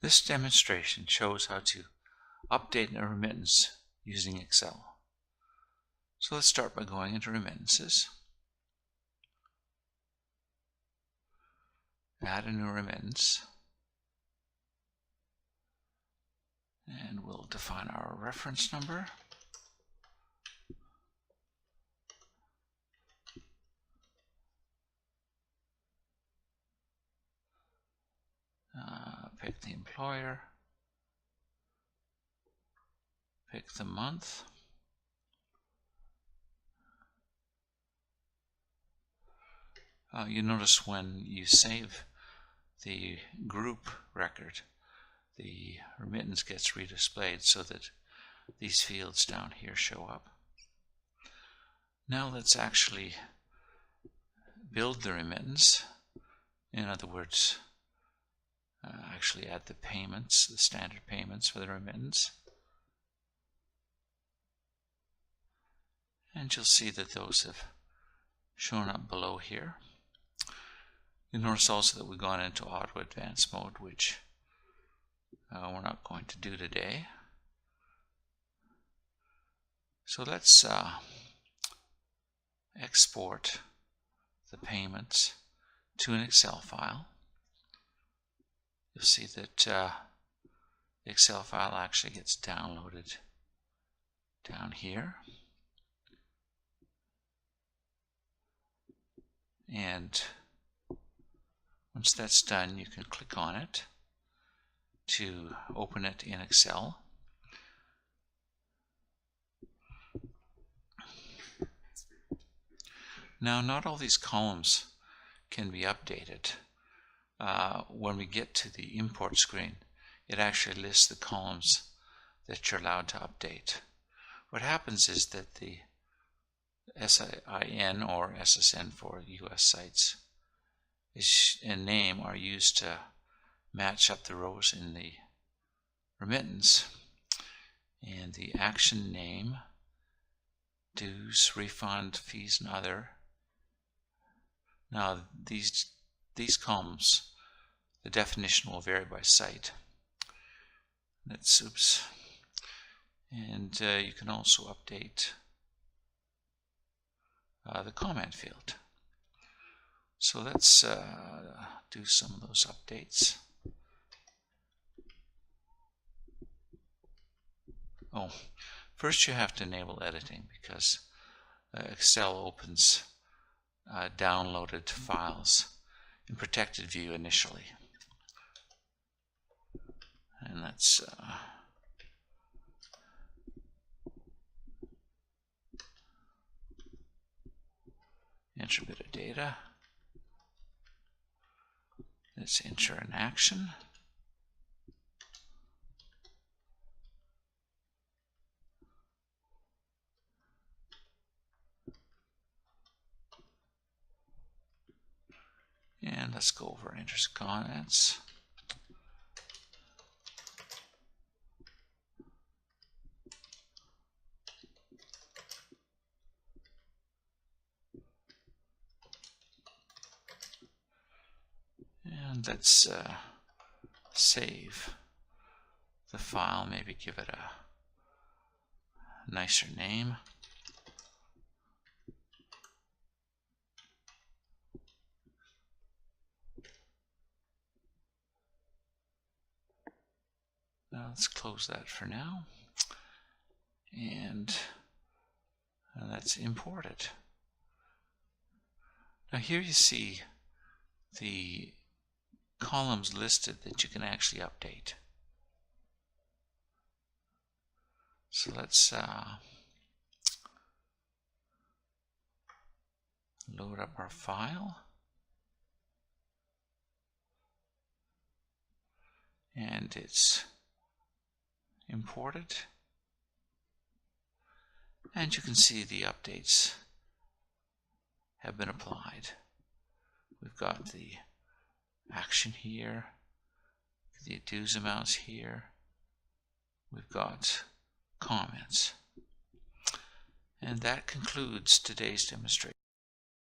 This demonstration shows how to update a remittance using Excel. So let's start by going into Remittances. Add a new remittance. And we'll define our reference number. Pick the employer. Pick the month. You notice when you save the group record, the remittance gets redisplayed so that these fields down here show up. Now let's actually build the remittance. In other words, actually add the payments, the standard payments for the remittance. And you'll see that those have shown up below here. You'll notice also that we've gone into auto advance mode, which we're not going to do today. So let's export the payments to an Excel file. You'll see that the Excel file actually gets downloaded down here. And once that's done, you can click on it to open it in Excel. Now, not all these columns can be updated. When we get to the import screen, it actually lists the columns that you're allowed to update. What happens is that the SIN or SSN for US sites and name are used to match up the rows in the remittance, and the action name, dues, refund, fees, and other. Now these columns, the definition will vary by site. That's oops. And you can also update the comment field. So let's do some of those updates. Oh, first you have to enable editing because Excel opens downloaded files in protected view initially. And let's enter a bit of data. Let's enter an action. And let's go over enter comments. And let's save the file, maybe give it a nicer name. Now let's close that for now. And let's import it. Now here you see the columns listed that you can actually update. So let's load up our file. And it's imported. And you can see the updates have been applied. We've got the action here, the dues amounts here, we've got comments. And that concludes today's demonstration.